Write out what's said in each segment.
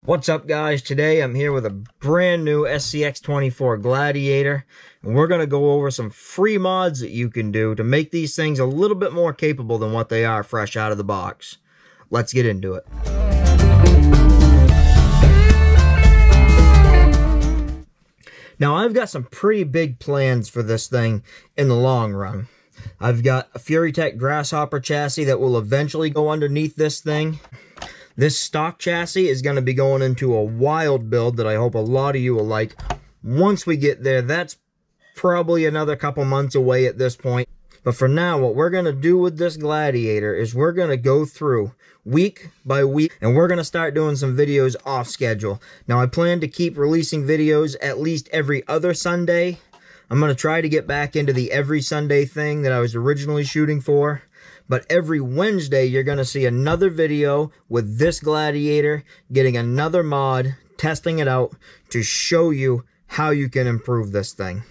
What's up, guys? Today I'm here with a brand new SCX24 Gladiator, and we're going to go over some free mods that you can do to make these things a little bit more capable than what they are fresh out of the box. Let's get into it. Now, I've got some pretty big plans for this thing in the long run. I've got a Furitek Grasshopper chassis that will eventually go underneath this thing. This stock chassis is going to be going into a wild build that I hope a lot of you will like. Once we get there, that's probably another couple months away at this point. But for now, what we're going to do with this Gladiator is we're going to go through week by week, and we're going to start doing some videos off schedule. Now, I plan to keep releasing videos at least every other Sunday. I'm going to try to get back into the every Sunday thing that I was originally shooting for. But every Wednesday, you're going to see another video with this Gladiator, getting another mod, testing it out to show you how you can improve this thing.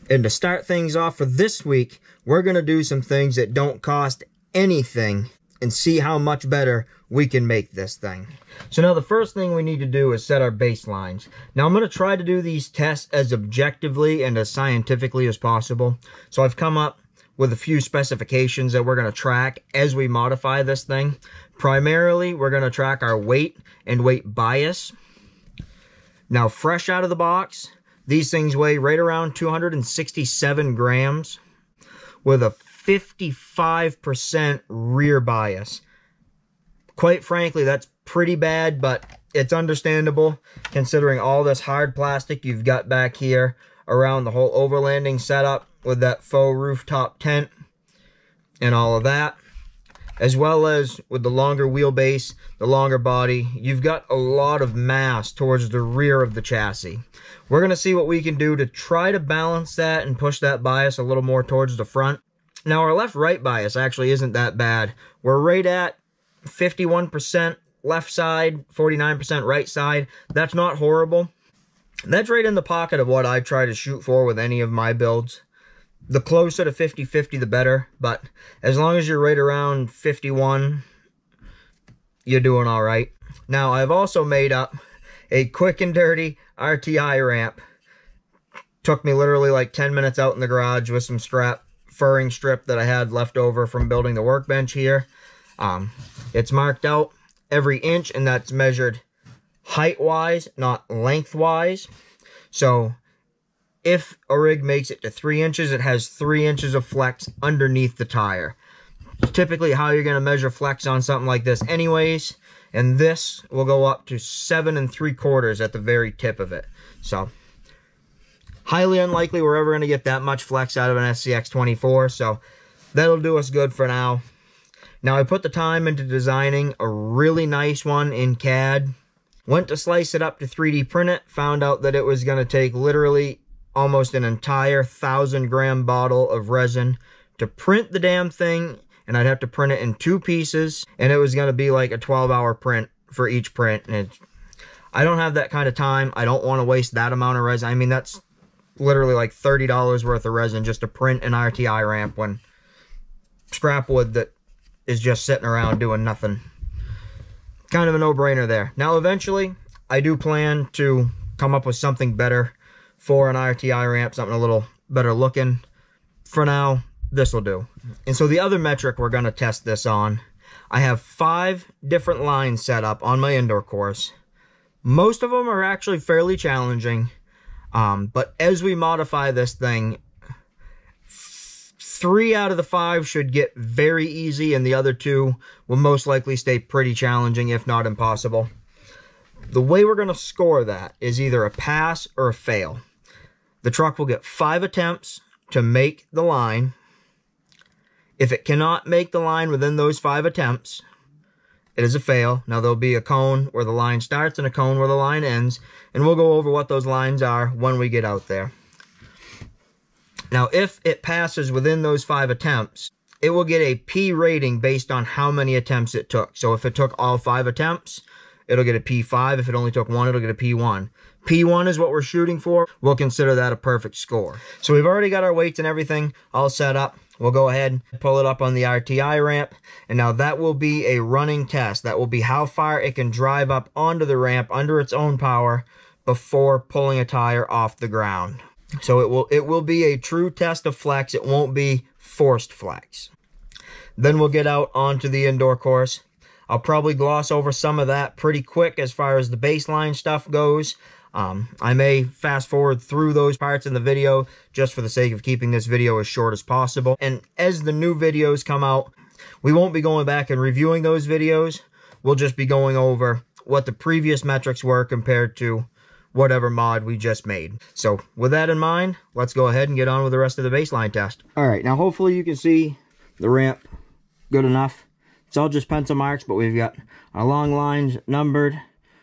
And to start things off for this week, we're going to do some things that don't cost anything and see how much better we can make this thing. So now the first thing we need to do is set our baselines. Now I'm going to try to do these tests as objectively and as scientifically as possible. So I've come up with a few specifications that we're going to track as we modify this thing. Primarily, we're going to track our weight and weight bias. Now, fresh out of the box, these things weigh right around 267 grams with a 55% rear bias. Quite frankly, that's pretty bad, but it's understandable considering all this hard plastic you've got back here around the whole overlanding setup with that faux rooftop tent and all of that, as well as with the longer wheelbase, the longer body. You've got a lot of mass towards the rear of the chassis. We're going to see what we can do to try to balance that and push that bias a little more towards the front. Now, our left-right bias actually isn't that bad. We're right at 51% left side, 49% right side. That's not horrible. That's right in the pocket of what I try to shoot for with any of my builds. The closer to 50-50, the better. But as long as you're right around 51, you're doing all right. Now, I've also made up a quick and dirty RTI ramp. Took me literally like 10 minutes out in the garage with some furring strip that I had left over from building the workbench here. It's marked out every inch, and that's measured height-wise, not length-wise. So if a rig makes it to 3 inches, it has 3 inches of flex underneath the tire. Typically how you're going to measure flex on something like this anyways, and this will go up to 7 3/4 at the very tip of it. So highly unlikely we're ever going to get that much flex out of an SCX24, so that'll do us good for now. Now, I put the time into designing a really nice one in CAD. Went to slice it up to 3D print it, found out that it was going to take literally almost an entire 1,000-gram bottle of resin to print the damn thing, and I'd have to print it in 2 pieces, and it was going to be like a 12-hour print for each print. And I don't have that kind of time. I don't want to waste that amount of resin. I mean, that's literally like $30 worth of resin just to print an RTI ramp when scrap wood that is just sitting around doing nothing. Kind of a no-brainer there. Now, eventually, I do plan to come up with something better for an RTI ramp, something a little better looking. For now, this will do. And so the other metric we're going to test this on, I have 5 different lines set up on my indoor course. Most of them are actually fairly challenging, but as we modify this thing, 3 out of the 5 should get very easy, and the other 2 will most likely stay pretty challenging, if not impossible. The way we're going to score that is either a pass or a fail. The truck will get 5 attempts to make the line. If it cannot make the line within those 5 attempts, it is a fail. Now, there'll be a cone where the line starts and a cone where the line ends, and we'll go over what those lines are when we get out there. Now, if it passes within those 5 attempts, it will get a P rating based on how many attempts it took. So if it took all 5 attempts, it'll get a P5. If it only took 1, it'll get a P1. P1 is what we're shooting for. We'll consider that a perfect score. So we've already got our weights and everything all set up. We'll go ahead and pull it up on the RTI ramp, and now that will be a running test. That will be how far it can drive up onto the ramp under its own power before pulling a tire off the ground. So it will be a true test of flex. It won't be forced flex. Then we'll get out onto the indoor course. I'll probably gloss over some of that pretty quick as far as the baseline stuff goes. I may fast forward through those parts in the video just for the sake of keeping this video as short as possible. And as the new videos come out, we won't be going back and reviewing those videos. We'll just be going over what the previous metrics were compared to whatever mod we just made. So with that in mind, let's go ahead and get on with the rest of the baseline test. All right, now hopefully you can see the ramp good enough. It's all just pencil marks, but we've got our long lines numbered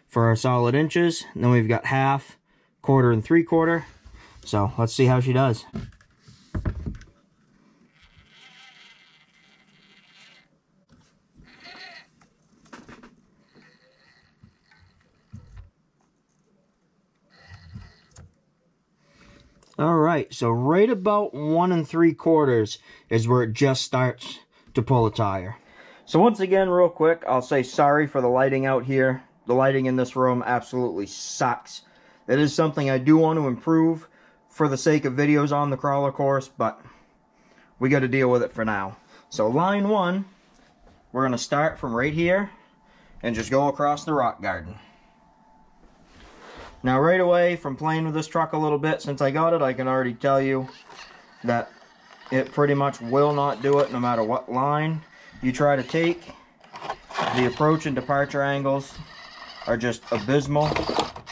for our solid inches. And then we've got half, quarter, and 3/4. So let's see how she does. All right, so right about 1 3/4 is where it just starts to pull a tire. So once again, real quick, I'll say sorry for the lighting out here. The lighting in this room absolutely sucks. It is something I do want to improve for the sake of videos on the crawler course, but we got to deal with it for now. So line 1, we're going to start from right here and just go across the rock garden. Now right away, from playing with this truck a little bit since I got it, I can already tell you that it pretty much will not do it no matter what line you try to take. The approach and departure angles are just abysmal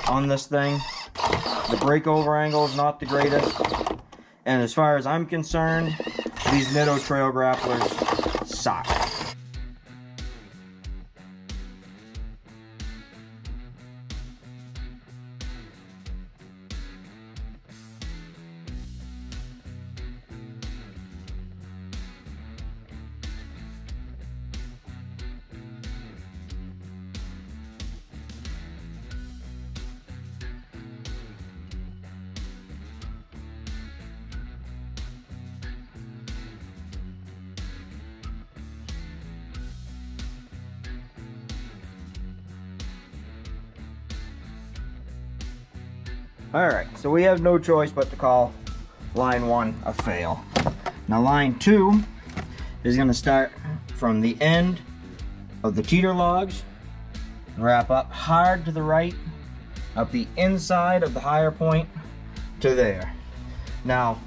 on this thing. The breakover angle is not the greatest. And as far as I'm concerned, these Nitto trail grapplers suck. Alright, so we have no choice but to call line 1 a fail. Now line 2 is going to start from the end of the teeter logs and wrap up hard to the right, up the inside of the higher point to there. Now,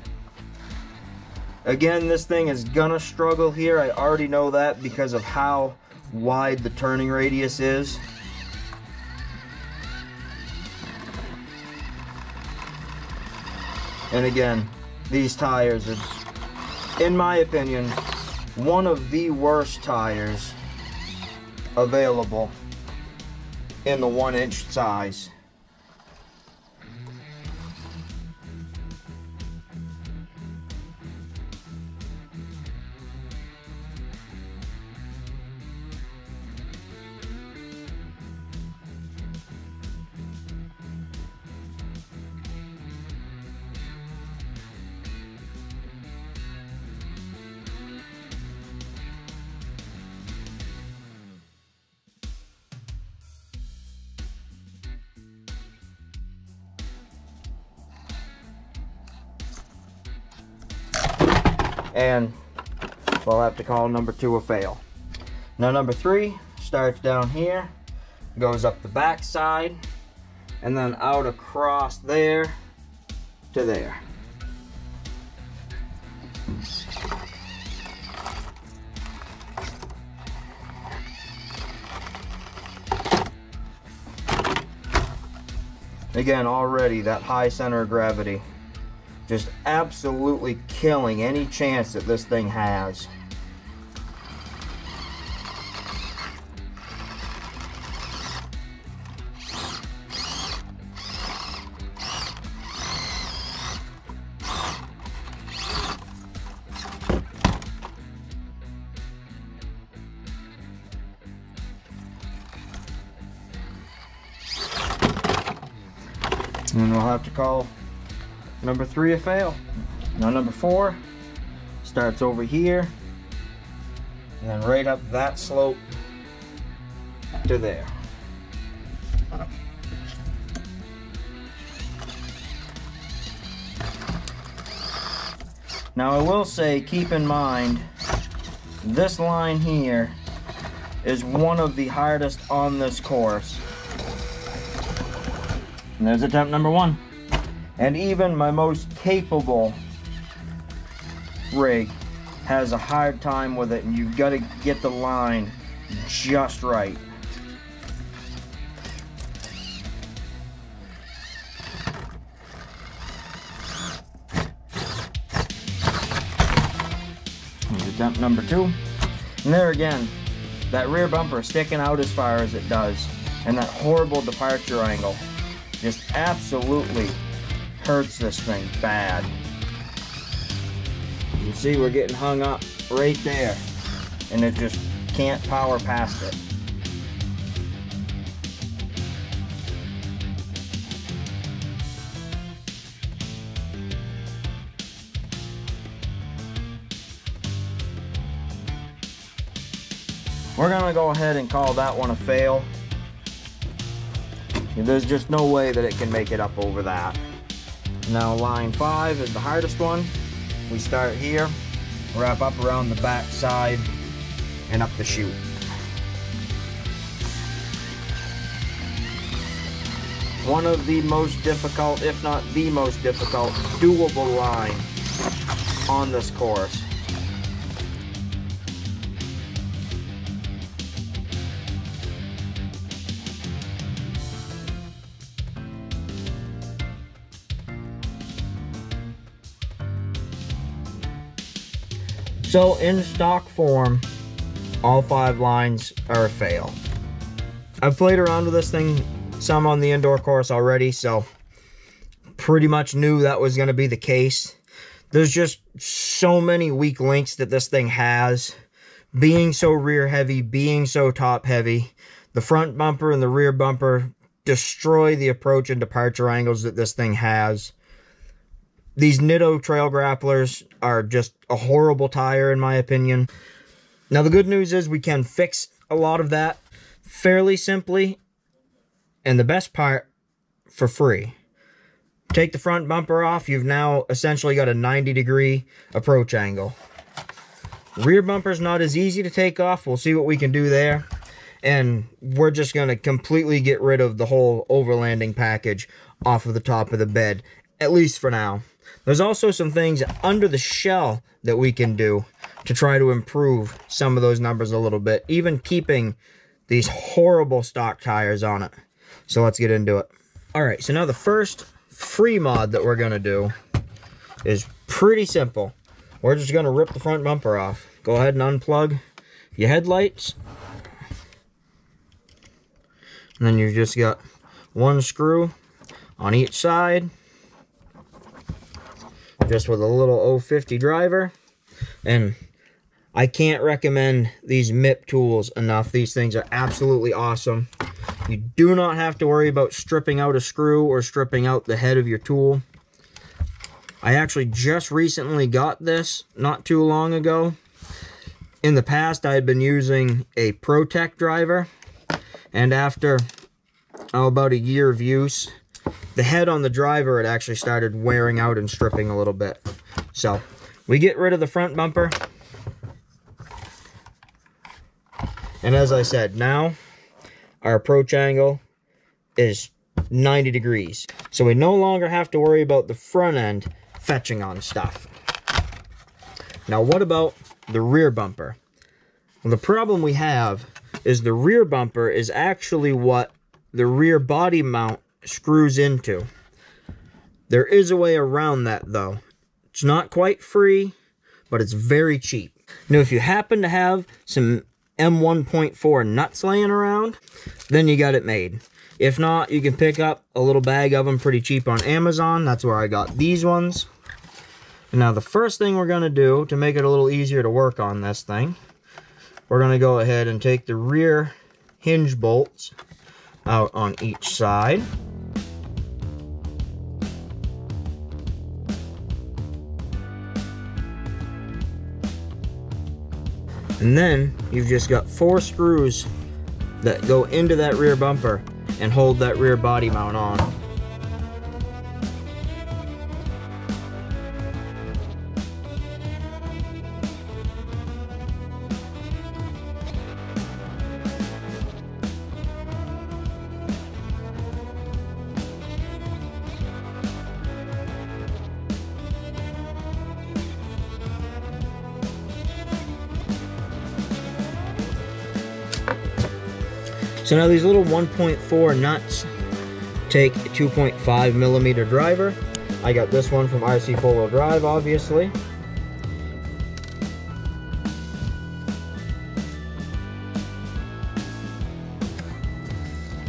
again, this thing is gonna struggle here. I already know that because of how wide the turning radius is. And again, these tires are, in my opinion, one of the worst tires available in the 1-inch size. And so I'll have to call number 2 a fail. Now number 3 starts down here, goes up the back side, and then out across there to there. Again, already that high center of gravity just absolutely killing any chance that this thing has. And we'll have to call number 3 a fail. Now number 4 Starts over here, and then right up that slope to there. Now I will say, keep in mind, this line here is one of the hardest on this course. And there's attempt number 1. And even my most capable rig has a hard time with it, and you've got to get the line just right. Attempt number 2. And there again, that rear bumper sticking out as far as it does, and that horrible departure angle just absolutely hurts this thing bad. You can see we're getting hung up right there, and it just can't power past it. We're gonna go ahead and call that one a fail. There's just no way that it can make it up over that. Now line 5 is the hardest one. We start here, wrap up around the back side, and up the chute. One of the most difficult, if not the most difficult, doable line on this course. So in stock form, all 5 lines are a fail. I've played around with this thing some on the indoor course already, so pretty much knew that was going to be the case. There's just so many weak links that this thing has. Being so rear heavy, being so top heavy, the front bumper and the rear bumper destroy the approach and departure angles that this thing has. These Nitto trail grapplers are just a horrible tire in my opinion. Now the good news is we can fix a lot of that fairly simply, and the best part, for free. Take the front bumper off, you've now essentially got a 90-degree approach angle. Rear bumper's not as easy to take off, we'll see what we can do there. And we're just going to completely get rid of the whole overlanding package off of the top of the bed, at least for now. There's also some things under the shell that we can do to try to improve some of those numbers a little bit, even keeping these horrible stock tires on it. So let's get into it. Alright, so now the first free mod that we're going to do is pretty simple. We're just going to rip the front bumper off. Go ahead and unplug your headlights. And then you've just got one screw on each side, just with a little 050 driver. And I can't recommend these MIP tools enough. These things are absolutely awesome. You do not have to worry about stripping out a screw or stripping out the head of your tool. I actually just recently got this not too long ago. In the past, I had been using a Furitek driver, and after about a year of use, the head on the driver had actually started wearing out and stripping a little bit. So we get rid of the front bumper, and as I said, now our approach angle is 90 degrees. So we no longer have to worry about the front end fetching on stuff. Now what about the rear bumper? Well, the problem we have is the rear bumper is actually what the rear body mount screws into. There is a way around that though. It's not quite free, but it's very cheap. Now if you happen to have some M1.4 nuts laying around, then you got it made. If not, you can pick up a little bag of them pretty cheap on Amazon. That's where I got these ones. And now the first thing we're going to do to make it a little easier to work on this thing, we're going to go ahead and take the rear hinge bolts out on each side. And then you've just got 4 screws that go into that rear bumper and hold that rear body mount on. So now these little 1.4 nuts take a 2.5 millimeter driver. I got this one from RC 4-wheel drive, obviously.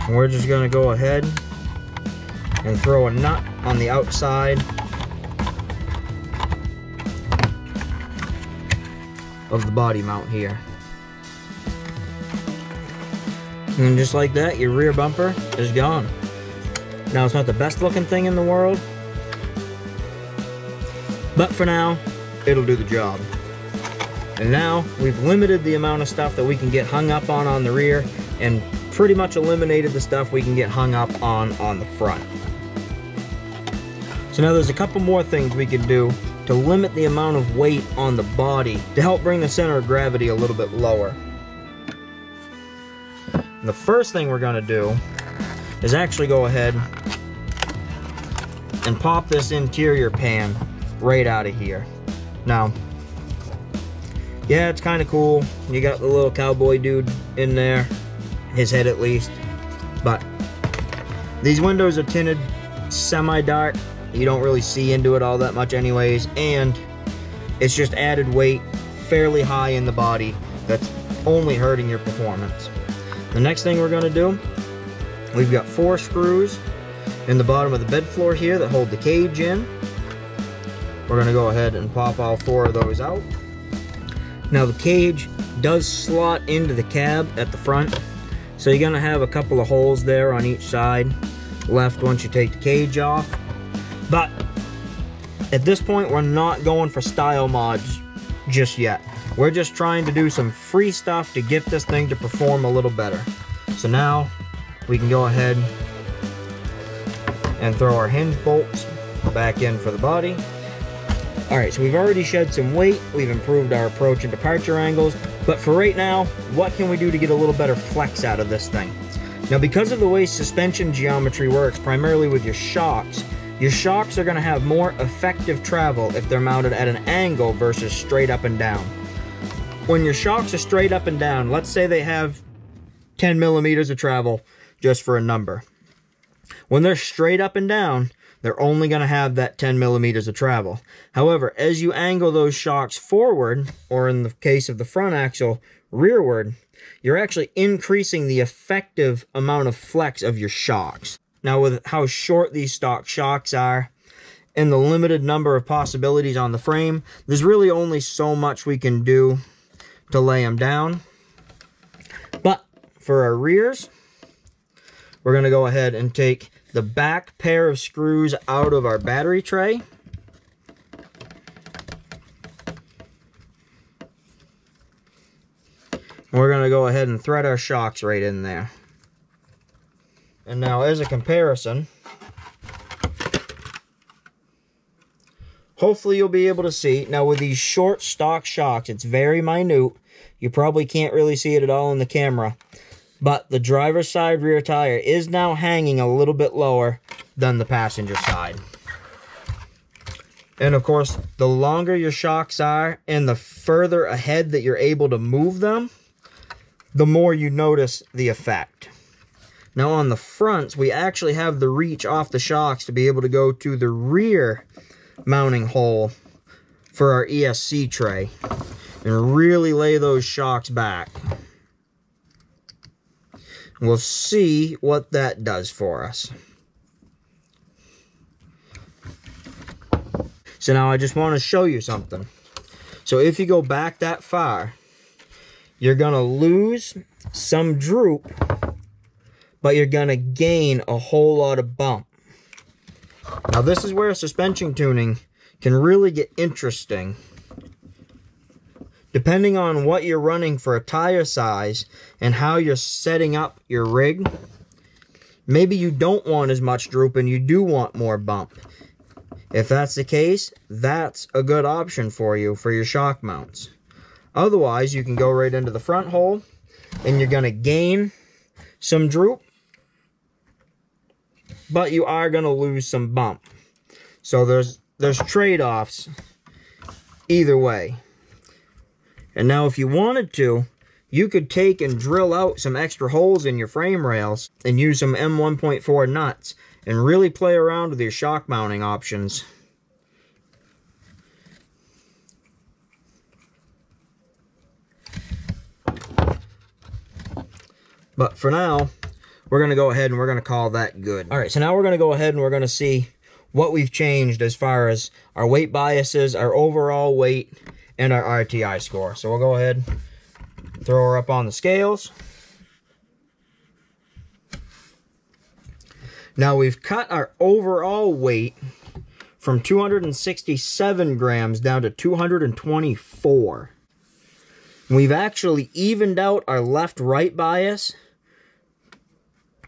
And we're just gonna go ahead and throw a nut on the outside of the body mount here. And just like that, your rear bumper is gone. Now, it's not the best looking thing in the world, but for now, it'll do the job. And now, we've limited the amount of stuff that we can get hung up on the rear, and pretty much eliminated the stuff we can get hung up on the front. So now there's a couple more things we can do to limit the amount of weight on the body to help bring the center of gravity a little bit lower. And the first thing we're going to do is actually go ahead and pop this interior pan right out of here. Now, yeah, it's kind of cool. You got the little cowboy dude in there, his head at least. But these windows are tinted semi-dark. You don't really see into it all that much anyways, and it's just added weight fairly high in the body that's only hurting your performance. The next thing we're going to do, we've got 4 screws in the bottom of the bed floor here that hold the cage in. We're going to go ahead and pop all 4 of those out. Now the cage does slot into the cab at the front, so you're going to have a couple of holes there on each side left once you take the cage off. But at this point, we're not going for style mods just yet. We're just trying to do some free stuff to get this thing to perform a little better. So now we can go ahead and throw our hinge bolts back in for the body. Alright, so we've already shed some weight, we've improved our approach and departure angles, but for right now, what can we do to get a little better flex out of this thing? Now, because of the way suspension geometry works, primarily with your shocks are going to have more effective travel if they're mounted at an angle versus straight up and down. When your shocks are straight up and down, let's say they have 10 millimeters of travel, just for a number. When they're straight up and down, they're only going to have that 10 millimeters of travel. However, as you angle those shocks forward, or in the case of the front axle, rearward, you're actually increasing the effective amount of flex of your shocks. Now, with how short these stock shocks are, and the limited number of possibilities on the frame, there's really only so much we can do to lay them down. But for our rears, we're going to go ahead and take the back pair of screws out of our battery tray. And we're going to go ahead and thread our shocks right in there. And now, as a comparison, hopefully you'll be able to see. Now, with these short stock shocks, it's very minute. You probably can't really see it at all in the camera. But the driver's side rear tire is now hanging a little bit lower than the passenger side. And of course, the longer your shocks are and the further ahead that you're able to move them, the more you notice the effect. Now, on the fronts, we actually have the reach off the shocks to be able to go to the rear mounting hole for our ESC tray and really lay those shocks back. We'll see what that does for us. So now I just want to show you something. So if you go back that far, you're going to lose some droop, but you're going to gain a whole lot of bump. Now, this is where suspension tuning can really get interesting. Depending on what you're running for a tire size and how you're setting up your rig, maybe you don't want as much droop and you do want more bump. If that's the case, that's a good option for you for your shock mounts. Otherwise, you can go right into the front hole and you're going to gain some droop, but you are going to lose some bump. So there's trade-offs either way. And now if you wanted to, you could take and drill out some extra holes in your frame rails and use some M1.4 nuts and really play around with your shock mounting options. But for now, we're going to go ahead and we're going to call that good. All right, so now we're going to go ahead and we're going to see what we've changed as far as our weight biases, our overall weight, and our RTI score. So we'll go ahead, throw her up on the scales. Now we've cut our overall weight from 267 grams down to 224. We've actually evened out our left-right bias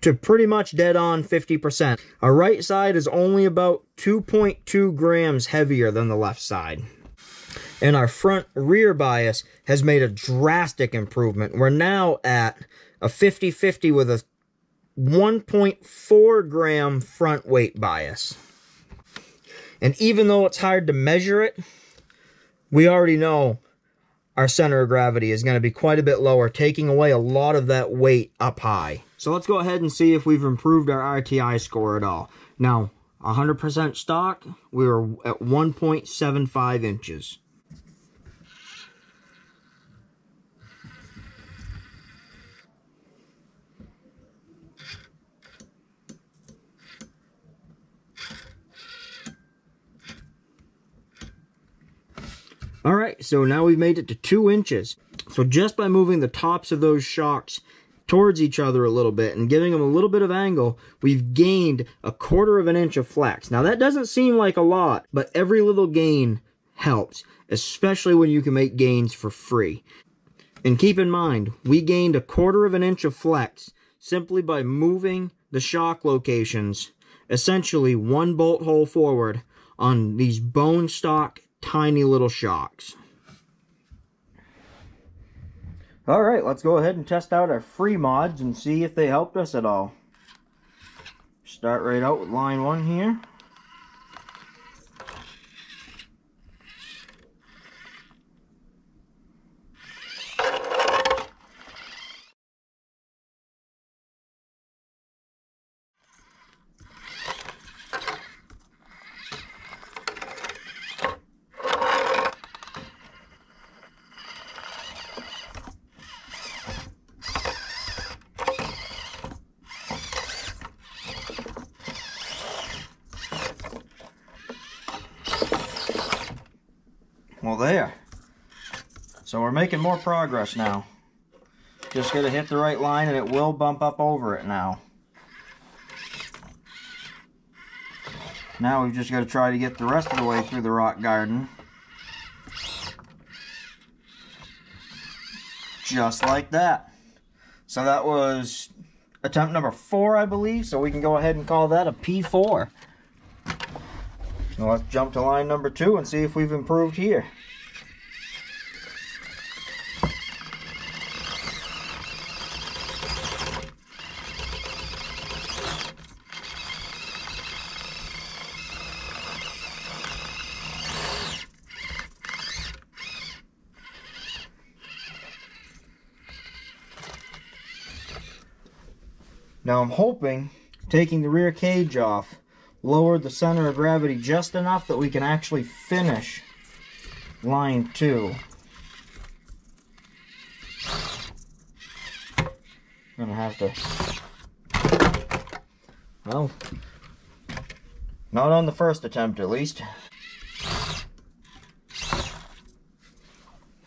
to pretty dead on 50%. Our right side is only about 2.2 grams heavier than the left side. And our front-rear bias has made a drastic improvement. We're now at a 50-50 with a 1.4 gram front weight bias. And even though it's hard to measure it, we already know our center of gravity is going to be quite a bit lower, taking away a lot of that weight up high. So let's go ahead and see if we've improved our RTI score at all. Now, 100% stock, we were at 1.75 inches. All right, so now we've made it to 2 inches. So just by moving the tops of those shocks towards each other a little bit and giving them a little bit of angle, we've gained 1/4 of an inch of flex. Now that doesn't seem like a lot, but every little gain helps, especially when you can make gains for free. And keep in mind, we gained 1/4 of an inch of flex simply by moving the shock locations, essentially 1 bolt hole forward on these bone stock tiny little shocks. All right, let's go ahead and test out our free mods and see if they helped us at all. Start right out with line 1 here. Well, there. So we're making more progress now. Just gotta hit the right line and it will bump up over it now. Now we've just gotta try to get the rest of the way through the rock garden. Just like that. So that was attempt number 4, I believe. So we can go ahead and call that a P4. Now let's jump to line number 2 and see if we've improved here. Now I'm hoping taking the rear cage off lowered the center of gravity just enough that we can actually finish line 2. I'm gonna have to, well, not on the first attempt at least.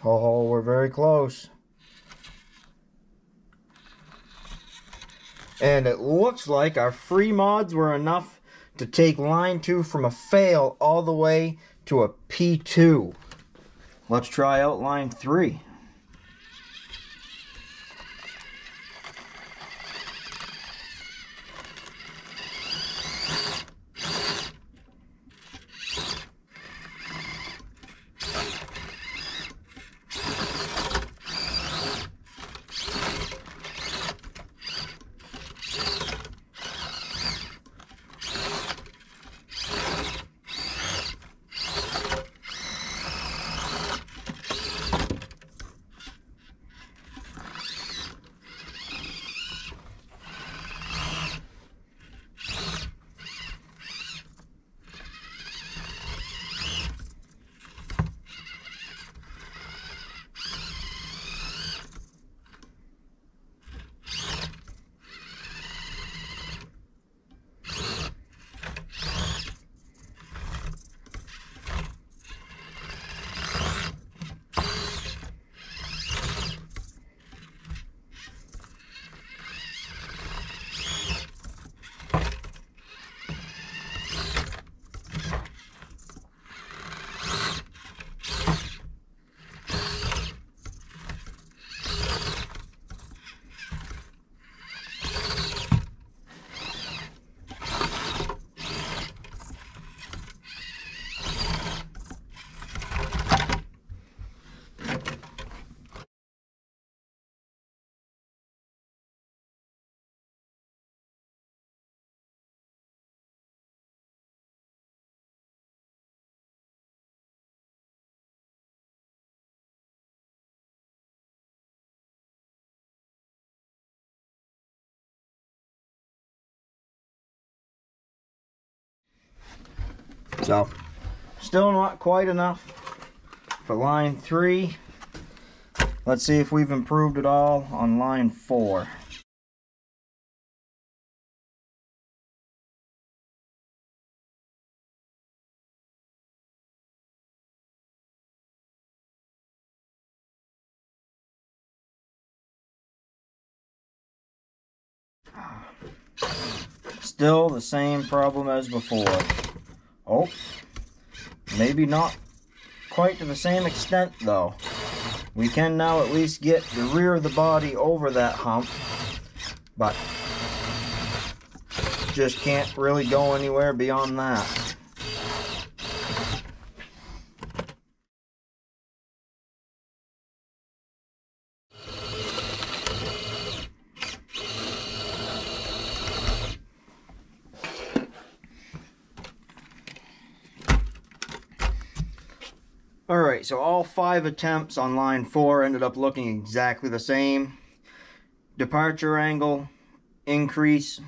Oh, we're very close. And it looks like our free mods were enough to take line 2 from a fail all the way to a P2. let's try out line 3. So, still not quite enough for line 3. Let's see if we've improved at all on line 4. Still the same problem as before. Oh, maybe not quite to the same extent though. We can now at least get the rear of the body over that hump, but just can't really go anywhere beyond that. Alright, so all 5 attempts on line 4 ended up looking exactly the same. Departure angle increase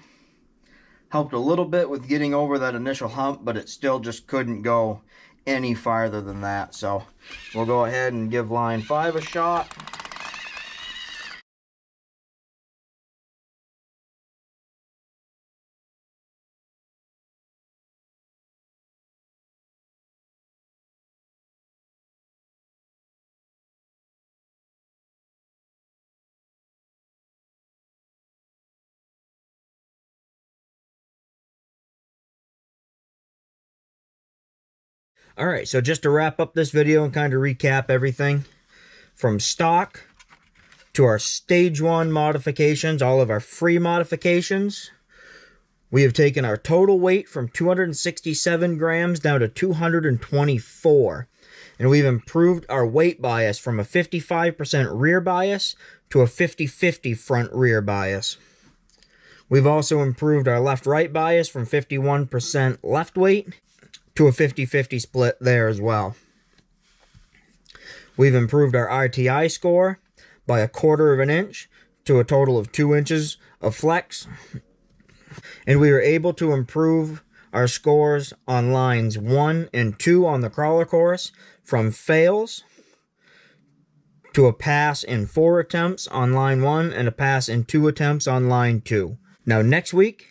helped a little bit with getting over that initial hump, but it still just couldn't go any farther than that. So we'll go ahead and give line 5 a shot. Alright, so just to wrap up this video and kind of recap everything, from stock to our stage 1 modifications, all of our free modifications, we have taken our total weight from 267 grams down to 224. And we've improved our weight bias from a 55% rear bias to a 50-50 front rear bias. We've also improved our left-right bias from 51% left weight to a 50-50 split there as well. We've improved our RTI score by 1/4 of an inch to a total of 2 inches of flex. And we were able to improve our scores on lines 1 and 2 on the crawler course from fails to a pass in 4 attempts on line 1 and a pass in 2 attempts on line 2. Now next week,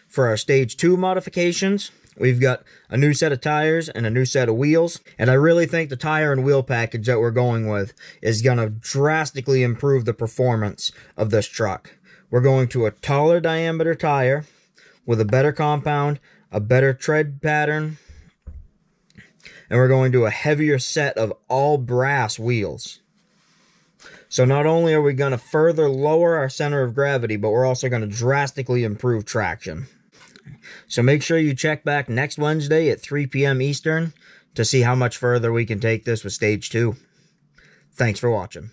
for our stage 2 modifications, we've got a new set of tires and a new set of wheels. And I really think the tire and wheel package that we're going with is going to drastically improve the performance of this truck. We're going to a taller diameter tire with a better compound, a better tread pattern, And we're going to do a heavier set of all brass wheels. So not only are we going to further lower our center of gravity, but we're also going to drastically improve traction. So make sure you check back next Wednesday at 3 p.m. Eastern to see how much further we can take this with stage 2. Thanks for watching.